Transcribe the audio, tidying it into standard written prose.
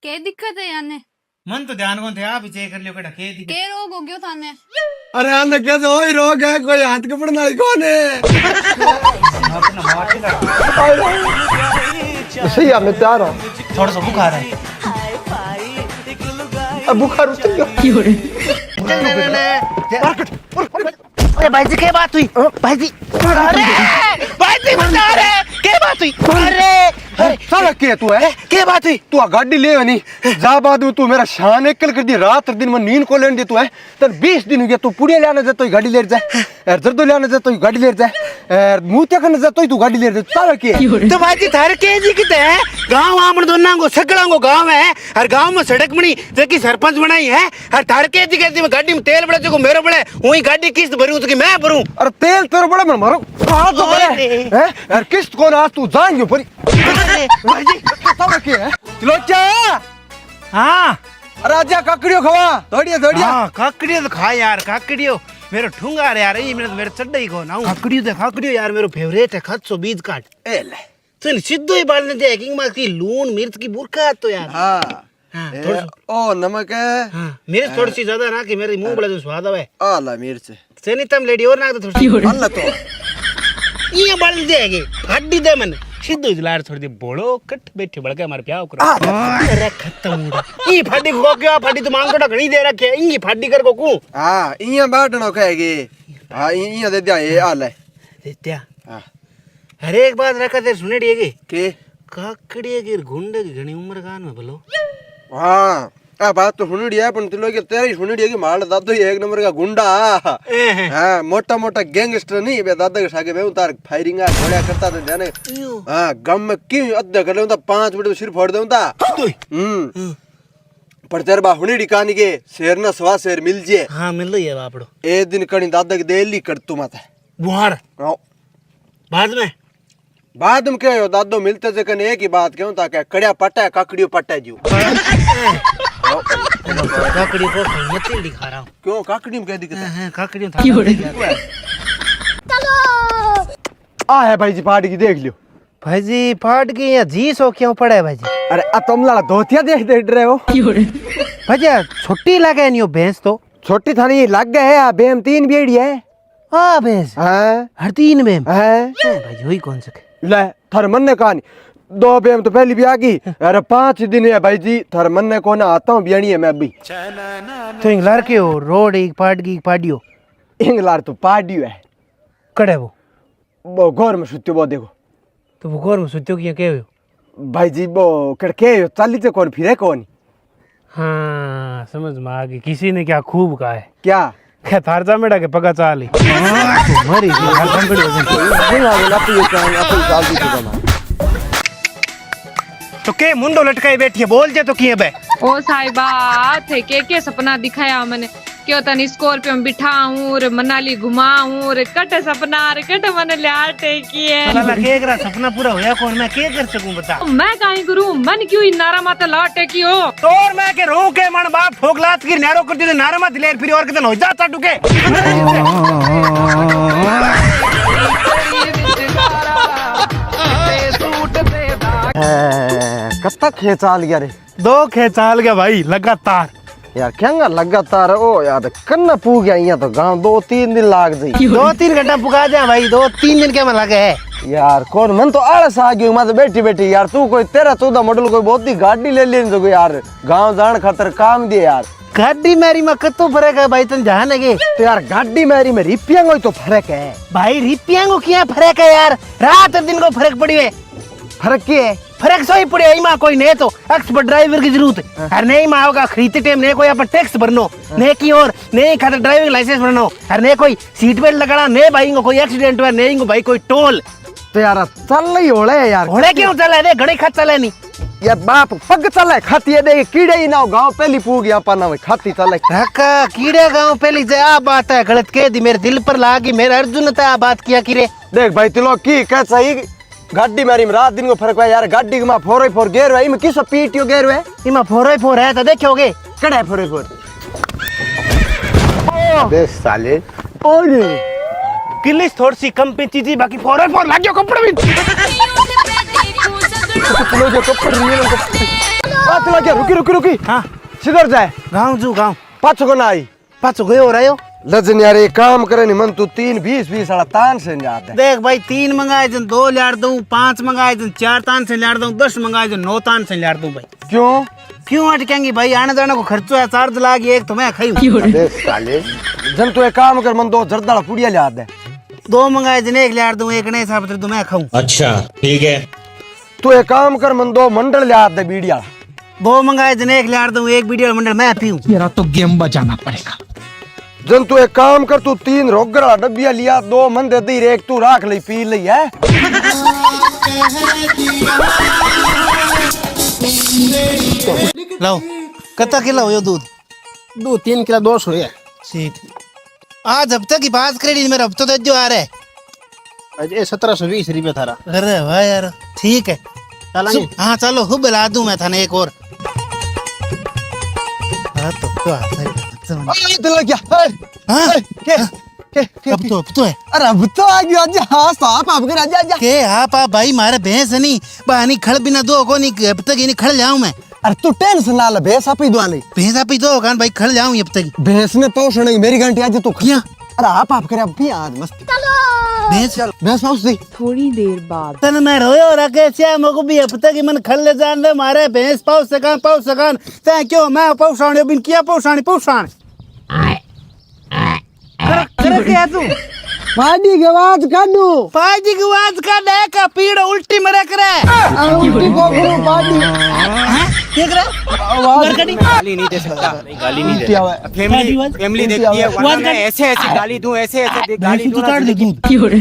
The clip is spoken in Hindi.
के दिक्कत है याने मन तो ध्यान को थे आप ही चेक कर लियो कड़ा के दिक्कत के रोग हो गयो थाने अरे आने कैसे वही रोग है कोई हाथ कपड़ना कौन है अपना मार के सही है मैं तैयार हूँ थोड़ा सा बुखार है अब बुखार उतर गया अरे भाई जी क्या बात हुई भाई जी अरे भाई जी बता रहे क्या बात हुई अरे साला क्या तू है क्या बात हुई तू गाड़ी ले नहीं जा बाद में तू मेरा शान एकल कर दी रात दिन में नींद को लेने दे तू है तर 20 दिन हो गया तू पुड़िया लेने जा तो गाड़ी ले जाए यार जर्दो लेने जा तो गाड़ी ले जाए यार मूर्तियां करने जा तो तू गाड़ी ले जाए साला क्या तो भाई जी थारे के जी किते है गांव आमण दोना को सगड़ा को गांव है हर गांव में सड़क बनी जेकी सरपंच बनाई है हर थारे के जी कहती मैं गाड़ी में तेल बड़े जो मेरो बड़े वही गाड़ी किस्त भरूं तो कि मैं भरूं अरे तेल तेरे बड़े मन मारो हां तो बड़े हैं यार किस्त कौन आज तू जाएंगे पर भाई जी साला क्या है लोचा हां अरे आजा काकड़ियो खवा दौड़िया हां काकड़ियो तो खा यार काकड़ियो मेरो ठुंगा रे यार ये मेरे चड्डा ही को ना काकड़ियो यार मेरो फेवरेट है खत्सो बीज काट ए ले सुन सिद्धो ही बाल ने दे हैकिंग मार की लून मिर्च की बुरका तो यार हां ओ नमक है हां मिर्च थोड़ी सी ज्यादा ना कि मेरे मुंह बड़ा जो स्वाद आवे आला मिर्च सेनी तम लेडी और ना तो थोड़ी अल्लाह तो ये बाल दे हैगे फड्डी दे मन सिद्धो इजलार छोड़ दे बोलो कट बैठे बड़के हमारे प्याव करो अरे खत्म ई फड्डी को क्या फड्डी तो मांग कोटा घणी दे रखे ई फड्डी कर को कू हां इया बाटनो कहेगी हां इया दे दिया ये आले देत्या हां हर एक बात रखा ते सुनेड़ी है के काकड़ी के गुंडे की घणी उम्र कान में भलो हां आ बात तो सुनड़ी है पण तिलो के तेरी सुनड़ी है कि माल दादो एक नंबर का गुंडा हां मोटा मोटा गैंगस्टर नहीं बे दादा के सागे बे उतार फायरिंग आ गोलियां करता तो जाने हां गम में क्यों अद्धा कर लेऊं 5 मिनट में सिर फोड़ देऊं ता पर तेरे बा हुनेड़ी कहानी के शेर ना सवा शेर मिल जे हां मिल रही है बापड़ो ए दिन कणी दादा के देली कर तू माता बुहार बाद में क्या हो दादो मिलते से कने एक ही बात क्यों ताकि कड़िया पटा काकड़ियो पटा जीव काकड़ी को मत दिखा रहा हूं क्यों काकड़ी में क्या दिक्कत है काकड़ी था चलो आ है भाई जी पहाड़ की देख लियो भाई जी फाट की या जी सो क्यों पड़ा है भाई जी अरे आ तुम ला धोतिया देख रहे हो भाई जी छोटी लगे नहीं हो भैंस तो छोटी थानी लग गए है बेम 3 बेड़ी है हां भैंस हैं हर 3 बेम हैं भाई जी वही कौन सा ले थारे मन ने कहानी 2 बेम तो पहली भी आ गई अरे 5 दिन है भाई जी थारे मन ने कोना आता हूं बियानी है मैं अभी तो इंगलार के हो रोड एक पाट की पाडियो इंगलार तो पाडियो है कड़े वो घोर में सुत्यो वो देखो तो वो घोर में सुत्यो किया के हो भाई जी वो कड़के चाली से कौन फिरे कौन हाँ समझ में आ गई किसी ने क्या खूब कहा है क्या क्या थारजा मेड़ा के पका चाली मरी तो के मुंडो लटकाई बैठी है बोल जे तो किए बे ओ साहिबा थे के सपना दिखाया मैंने क्यों तनी स्कॉर्पियो में बिठाऊं और मनाली घुमाऊं और कटे सपना और कटे मन लाटे किए साला के करा सपना पूरा होया कौन मैं के कर सकूं बता मैं काई करूं मन क्यों इन नारा माते लाटे की हो तोर मैं के रो के मन बाप फोगलात की नारो कर दे नारा मत ले फिर और कितन हो जाता टुके कत्ता खेचाल गया रे 2 खेचाल गया भाई लगातार यार क्या लगातार ओ यार कन्ना पू गया यहाँ तो गांव 2-3 दिन लाग जाई 2-3 घंटा पुका जा भाई 2-3 दिन के में लगे है यार कौन मन तो आलस आ गयो मैं तो बैठी यार तू कोई 13-14 मॉडल कोई बहुत ही गाड़ी ले लेनी तो यार गांव जान खातर काम दे यार गाड़ी मेरी में कतो फर्क है भाई तुम जान लगे तो यार गाड़ी मेरी में रिपियांगो तो फर्क है भाई रिपियांगो क्या फर्क है यार रात दिन को फर्क पड़ी है फर्क क्या है फर्क सही पड़े इमा कोई नहीं तो एक्सपर्ट ड्राइवर की जरूरत है और नहीं माँ होगा खरीदते टाइम नहीं कोई अपन टैक्स भरनो नहीं की और नहीं खातर ड्राइविंग लाइसेंस भरनो और नहीं कोई सीट बेल्ट लगाना नहीं भाई को कोई एक्सीडेंट हुआ नहीं को भाई कोई टोल तो यार चल ही होले यार होले क्यों चले रे घणे खत चले नहीं यार बाप पग चले खाती है देख कीड़े ही ना हो गांव पहली पू गया अपन ना खाती चले रखा कीड़े गांव पहली से आ बात है गलत कह दी मेरे दिल पर लागी मेरे अर्जुन ने आ बात किया कि रे देख भाई तिलो की कह सही गाड़ी मेरी में रात दिन को फर्क है यार गाड़ी में 4x4 गेयर है इमे किसो पीटीओ गेयर है इमा 4x4 है तो देखोगे कड़ा है 4x4 बे साले ओए किलिस थोड़ी सी कम पे चीज़ी बाकी 4x4 लग गयो कपड़े में चलो जो कपड़े बात लगे रुकी रुकी रुकी हाँ सिधर जाए गाँव जू गाँव पाछो को ना आई पाछो गयो रहो लजन यार एक काम करे नहीं मन तू 3-20 वाला तान से जाते देख भाई 3 मंगाए जन 2 लाड़ दूं 5 मंगाए जन 4 तान से लाड़ दूं 10 मंगाए जन 9 तान से लाड़ दूं भाई क्यों अटकेंगी भाई आने जाने को खर्चो है चार्ज लागी एक तो मैं खाई साले जन तू एक काम कर मन 2 जर्दाला पुड़िया ला दे 2 मंगाए जन 1 लाड़ दूं एक ने हिसाब से तो मैं खाऊं अच्छा ठीक है तू एक काम कर मन 2 मंडल ला दे बीड़िया 2 मंगाए जन 1 लाड़ दूं एक वीडियो मंडल मैं पीऊं मेरा तो गेम बजाना पड़ेगा जन तू एक काम कर तू 3 रोगरा डब्बिया लिया 2 मन दे दी एक तू राख ले पी लई है लाओ कत्ता किलो यो दूध 2-3 किलो 200 है ठीक आज हफ्ते की बात करेगी मेरा हफ्ता तो जो आ रहा है अजय 1720 रुपये थारा अरे वाह यार ठीक है चलेंगे हाँ चलो हुब ला दूं मैं थाने एक और हाँ तो आता है तो लग गया हाँ के अब तो है अरे अब तो आ गया आज हां साहब आप कर आजा आजा के हाँ पा भाई मारे भैंस नहीं बानी खड़ बिना दो को नहीं अब तक नहीं खड़ जाऊं मैं अरे तू टेंशन ना ले भैंस आप ही दुआ नहीं भैंस आप ही दो कान भाई खड़ जाऊं अब तक भैंस ने पोषण की मेरी घंटी आज तू क्या अरे आप करे अभी आज मस्त भैंस भैंस पहुंच दी थोड़ी देर बाद तन मैं रोयो रखे से मको भी अब तक मन खड़ ले जान दे मारे भैंस पाउस सकान ते क्यों मैं पौसाणी बिन किया पौसाणी कर क्या तू पाडी के आवाज काडू पाजी की आवाज का दे का पीड़ उल्टी मरे करे उल्टी को करो पाडी क्या करे आवाज गाली नहीं दे सकता गाली नहीं उल्टी आवाज फैमिली देखती है वरना मैं ऐसे गाली दूं ऐसे गाली दूं दूध